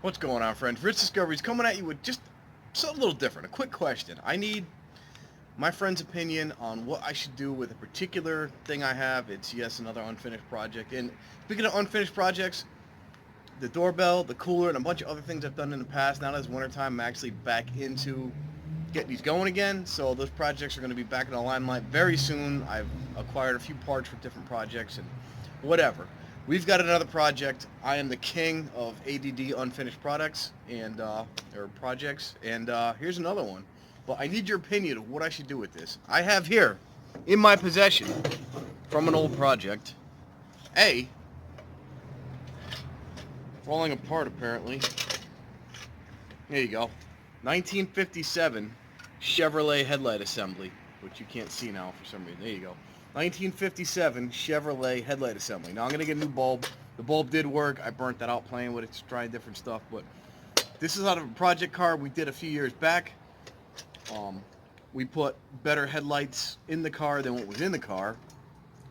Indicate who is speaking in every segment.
Speaker 1: What's going on, friends? Rich Discoveries coming at you with just something a little different. A quick question. I need my friend's opinion on what I should do with a particular thing I have. It's, yes, another unfinished project. And speaking of unfinished projects, the doorbell, the cooler, and a bunch of other things I've done in the past. Now that it's wintertime, I'm actually back into getting these going again. So those projects are going to be back in the limelight very soon. I've acquired a few parts for different projects and whatever. We've got another project. I am the king of ADD unfinished products and or projects, and here's another one. But I need your opinion of what I should do with this. I have here in my possession from an old project falling apart apparently. There you go. 1957 Chevrolet headlight assembly, which you can't see now for some reason. There you go. 1957 Chevrolet headlight assembly. Now I'm going to get a new bulb. The bulb did work. I burnt that out playing with it, just trying different stuff. But this is out of a project car we did a few years back. We put better headlights in the car than what was in the car.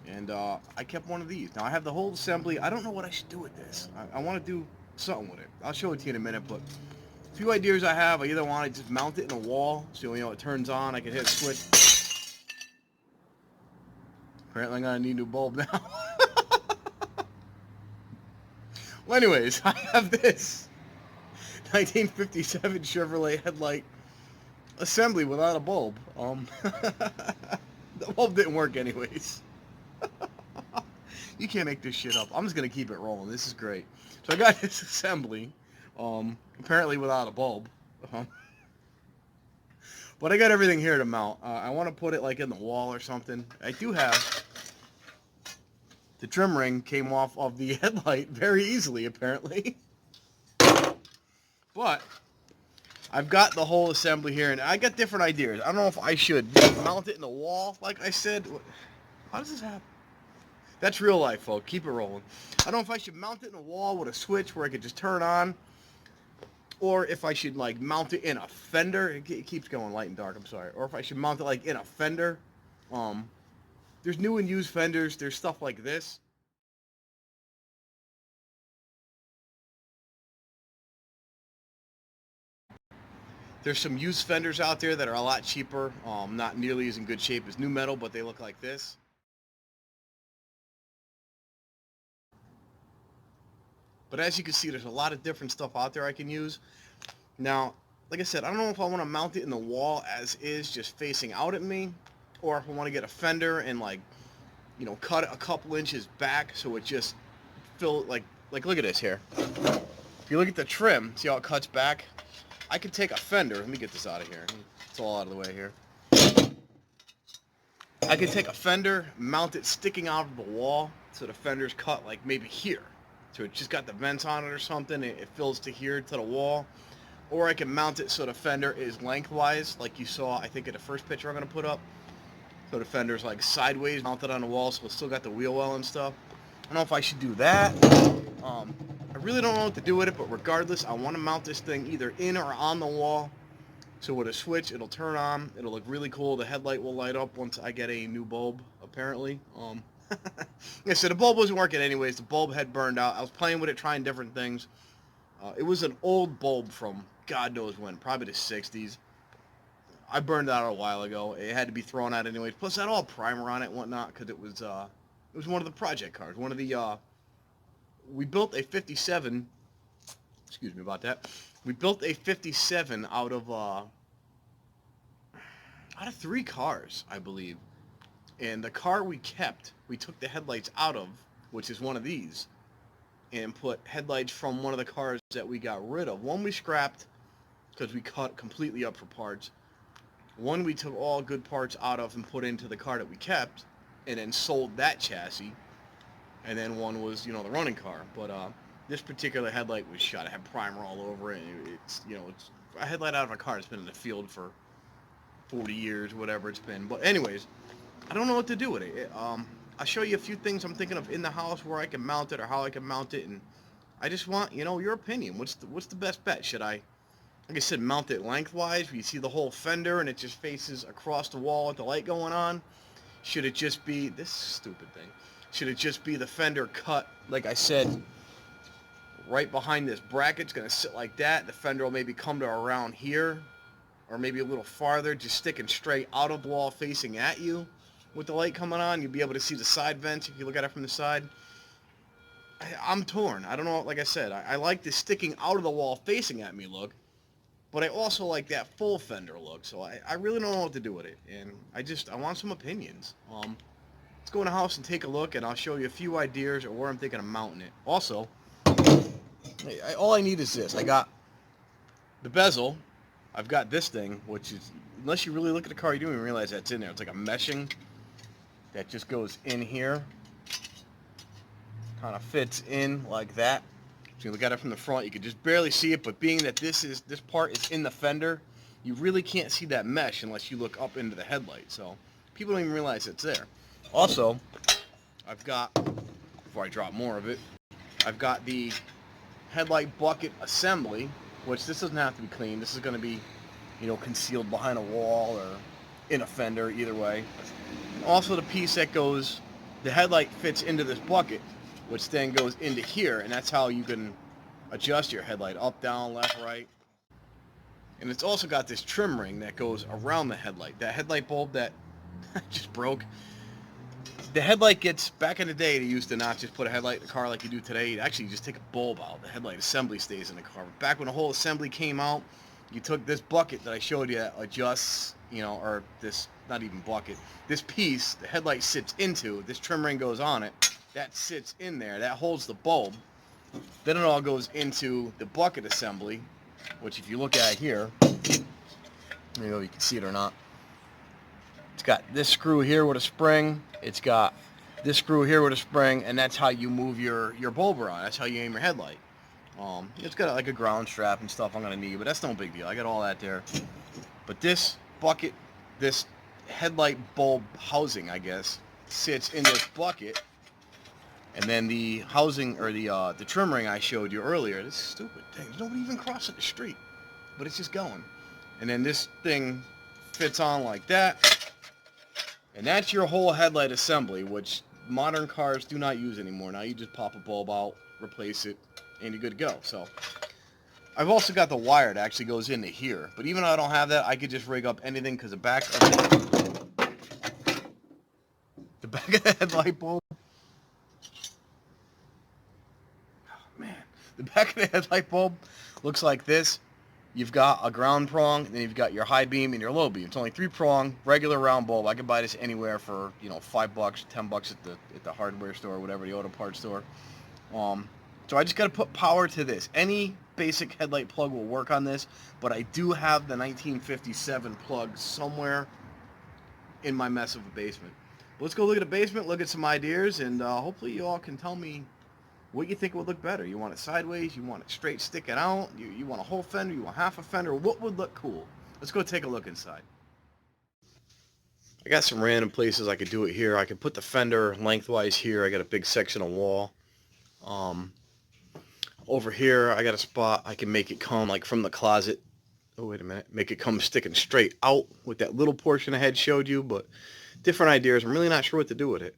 Speaker 1: And I kept one of these. Now I have the whole assembly. I don't know what I should do with this. I want to do something with it. I'll show it to you in a minute. But a few ideas I have. I either want to just mount it in a wall so it turns on. I can hit a switch. Apparently I'm going to need a new bulb now. Well, anyways, I have this 1957 Chevrolet headlight assembly without a bulb. The bulb didn't work anyways. You can't make this shit up. I'm just going to keep it rolling. This is great. So I got this assembly, apparently without a bulb. But I got everything here to mount. I want to put it like in the wall or something. I do have the trim ring came off of the headlight very easily, apparently. But I've got the whole assembly here, and I got different ideas. I don't know if I should mount it in the wall, like I said. How does this happen? That's real life, folks. Keep it rolling. I don't know if I should mount it in the wall with a switch where I could just turn on, or if I should like mount it in a fender. It keeps going light and dark, I'm sorry. Or if I should mount it like in a fender. There's new and used fenders. There's stuff like this. There's some used fenders out there that are a lot cheaper, not nearly as in good shape as new metal, but they look like this. But as you can see, there's a lot of different stuff out there I can use. Now, like I said, I don't know if I want to mount it in the wall as is, just facing out at me, or if I want to get a fender and like, cut it a couple inches back so it just like look at this here. If you look at the trim, see how it cuts back? I could take a fender. Let me get this out of here. It's all out of the way here. I could take a fender, mount it sticking out of the wall so the fender's cut like maybe here. So it's just got the vents on it or something. It fills to here to the wall. Or I can mount it so the fender is lengthwise, like you saw, I think, in the first picture I'm going to put up. So the fender's like sideways, mounted on the wall, so it's still got the wheel well and stuff. I don't know if I should do that. I really don't know what to do with it, but regardless, I want to mount this thing either in or on the wall. So with a switch, it'll turn on. It'll look really cool. The headlight will light up once I get a new bulb, apparently. Yeah, so the bulb wasn't working anyways. The bulb had burned out. I was playing with it, trying different things. It was an old bulb from God knows when, probably the 60s. I burned it out a while ago. It had to be thrown out anyways. Plus, I had all primer on it and whatnot because it was one of the project cars. One of the, we built a 57, excuse me about that. We built a 57 out of 3 cars, I believe. And the car we kept, we took the headlights out of, which is one of these, and put headlights from one of the cars that we got rid of. One we scrapped because we cut completely up for parts. One we took all good parts out of and put into the car that we kept, and then sold that chassis. And then one was, the running car. But this particular headlight was shot. It had primer all over it. It's a headlight out of a car that's been in the field for 40 years, whatever it's been. But anyways, I don't know what to do with it. I'll show you a few things I'm thinking of in the house where I can mount it or how I can mount it, and I just want, your opinion. What's the best bet? Should I, like I said, mount it lengthwise where you see the whole fender and it just faces across the wall with the light going on? Should it just be this stupid thing? Should it just be the fender cut, like I said, right behind this bracket. It's going to sit like that. The fender will maybe come to around here, or maybe a little farther, just sticking straight out of the wall facing at you. With the light coming on, you'll be able to see the side vents if you look at it from the side. I'm torn. I don't know, like I said, I like the sticking out of the wall facing at me look, but I also like that full fender look, so I really don't know what to do with it, and I want some opinions. Let's go in the house and take a look, and I'll show you a few ideas or where I'm thinking of mounting it. Also, all I need is this. I got the bezel. I've got this thing, which is, unless you really look at the car, you don't even realize that's in there. It's like a meshing that just goes in here. Kind of fits in like that. So you look at it from the front, you can just barely see it, but being that this part is in the fender, you really can't see that mesh unless you look up into the headlight. So people don't even realize it's there. Also, I've got, before I drop more of it, I've got the headlight bucket assembly, which this doesn't have to be cleaned. This is going to be, concealed behind a wall or in a fender, either way. Also the piece that goes, the headlight fits into this bucket, which then goes into here, and that's how you can adjust your headlight up, down, left, right. And it's also got this trim ring that goes around the headlight. That headlight bulb that just broke. The headlight gets, back in the day, they used to not just put a headlight in the car like you do today. You'd actually just take a bulb out. The headlight assembly stays in the car. But back when the whole assembly came out, you took this bucket that I showed you that adjusts, or this, not even bucket, this piece, the headlight sits into, this trim ring goes on it. That sits in there. That holds the bulb. Then it all goes into the bucket assembly, which if you look at it here, I don't know if you can see it or not. It's got this screw here with a spring. It's got this screw here with a spring, and that's how you move your bulb around. That's how you aim your headlight. It's got like a ground strap and stuff I'm going to need, but that's no big deal. I got all that there. But this bucket, this headlight bulb housing, I guess, sits in this bucket. And then the housing, or the trim ring I showed you earlier, this stupid thing, there's nobody even crossing the street, but it's just going. And then this thing fits on like that, and that's your whole headlight assembly, which modern cars do not use anymore. Now you just pop a bulb out, replace it, and you're good to go. So I've also got the wire that actually goes into here, but even though I don't have that, I could just rig up anything, because the back of the headlight bulb, the back of the headlight bulb looks like this. You've got a ground prong, and then you've got your high beam and your low beam. It's only 3-prong, regular round bulb. I could buy this anywhere for, $5, $10 at the hardware store, whatever, the auto parts store. So I just got to put power to this. Any basic headlight plug will work on this, but I do have the 1957 plug somewhere in my mess of a basement. Let's go look at the basement, look at some ideas, and hopefully you all can tell me what you think would look better. You want it sideways? You want it straight sticking out? You want a whole fender? You want half a fender? What would look cool? Let's go take a look inside. I got some random places I could do it here. I could put the fender lengthwise here. I got a big section of wall. Over here, I got a spot I can make it come like from the closet. Oh, wait a minute. Make it come sticking straight out with that little portion I had showed you, but different ideas. I'm really not sure what to do with it.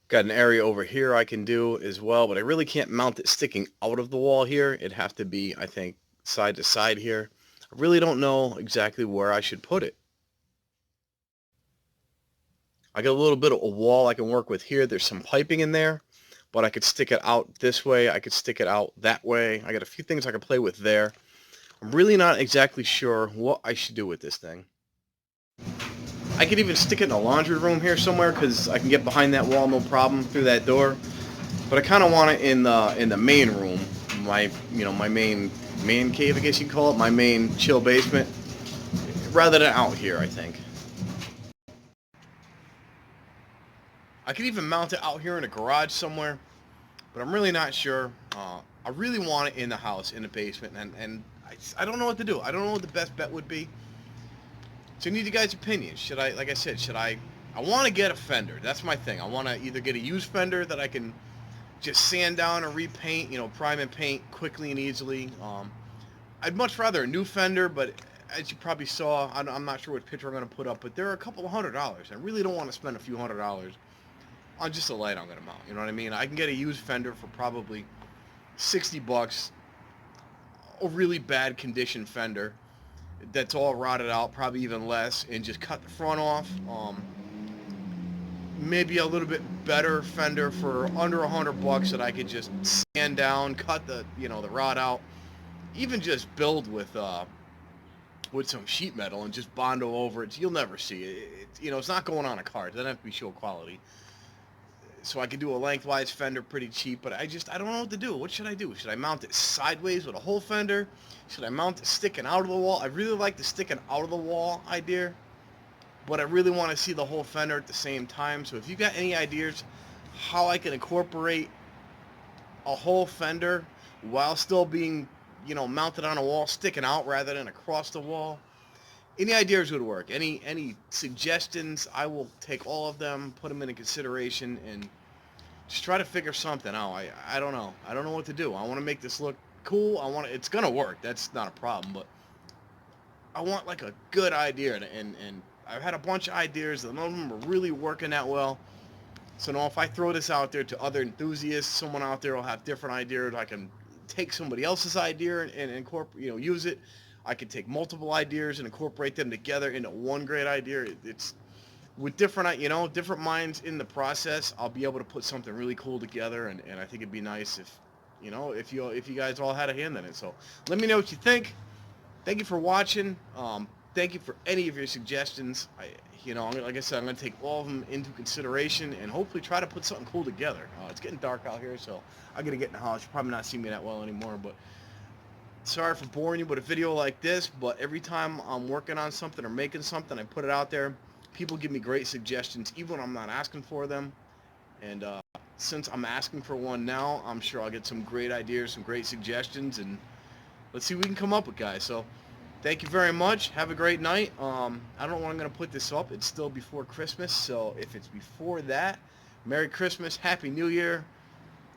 Speaker 1: Got an area over here I can do as well, but I really can't mount it sticking out of the wall here. It'd have to be, I think, side to side here. I really don't know exactly where I should put it. I got a little bit of a wall I can work with here. There's some piping in there, but I could stick it out this way. I could stick it out that way. I got a few things I can play with there. I'm really not exactly sure what I should do with this thing. I could even stick it in the laundry room here somewhere, because I can get behind that wall no problem through that door. But I kind of want it in the main room, my main man cave, I guess you'd call it, my main chill basement, rather than out here, I think. I could even mount it out here in a garage somewhere, but I'm really not sure. I really want it in the house, in the basement, and I don't know what to do. I don't know what the best bet would be. So I need you guys' opinions. Should I, like I said, I want to get a fender. That's my thing. I want to either get a used fender that I can just sand down and repaint, prime and paint quickly and easily. I'd much rather a new fender, but as you probably saw, I'm not sure what picture I'm going to put up, but they're a couple of $100. I really don't want to spend a few $100 on just a light I'm going to mount. You know what I mean? I can get a used fender for probably $60, a really bad condition fender that's all rotted out, probably even less, and just cut the front off. Maybe a little bit better fender for under $100 that I could just sand down, cut the the rod out, even just build with some sheet metal and just bondo over it. So you'll never see it. It's not going on a car. It doesn't have to be show quality. So I could do a lengthwise fender pretty cheap, but I don't know what to do. What should I do? Should I mount it sideways with a whole fender? Should I mount it sticking out of the wall? I really like the sticking out of the wall idea, but I really want to see the whole fender at the same time. So if you got any ideas how I can incorporate a whole fender while still being, mounted on a wall, sticking out rather than across the wall, any ideas would work. Any suggestions, I will take all of them, put them into consideration, and just try to figure something out. I don't know. I don't know what to do. I want to make this look cool. It's gonna work. That's not a problem. But I want like a good idea, and I've had a bunch of ideas. None of them are really working that well. So now if I throw this out there to other enthusiasts, someone out there will have different ideas. I can take somebody else's idea and incorporate, use it. I can take multiple ideas and incorporate them together into one great idea. It's with different, different minds in the process. I'll be able to put something really cool together, and I think it'd be nice if, if you guys all had a hand in it. So let me know what you think. Thank you for watching. Thank you for any of your suggestions. Like I said, I'm going to take all of them into consideration and hopefully try to put something cool together. It's getting dark out here, so I got to get in the house. You'll probably not see me that well anymore, but sorry for boring you with a video like this, but every time I'm working on something or making something, I put it out there. People give me great suggestions, even when I'm not asking for them. And since I'm asking for one now, I'm sure I'll get some great ideas, some great suggestions, and let's see what we can come up with, guys. So thank you very much. Have a great night. I don't know when I'm going to put this up. It's still before Christmas, so if it's before that, Merry Christmas, Happy New Year.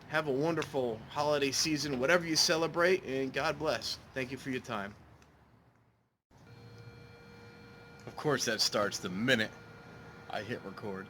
Speaker 1: Have a wonderful holiday season, whatever you celebrate, and God bless. Thank you for your time. Of course, that starts the minute I hit record.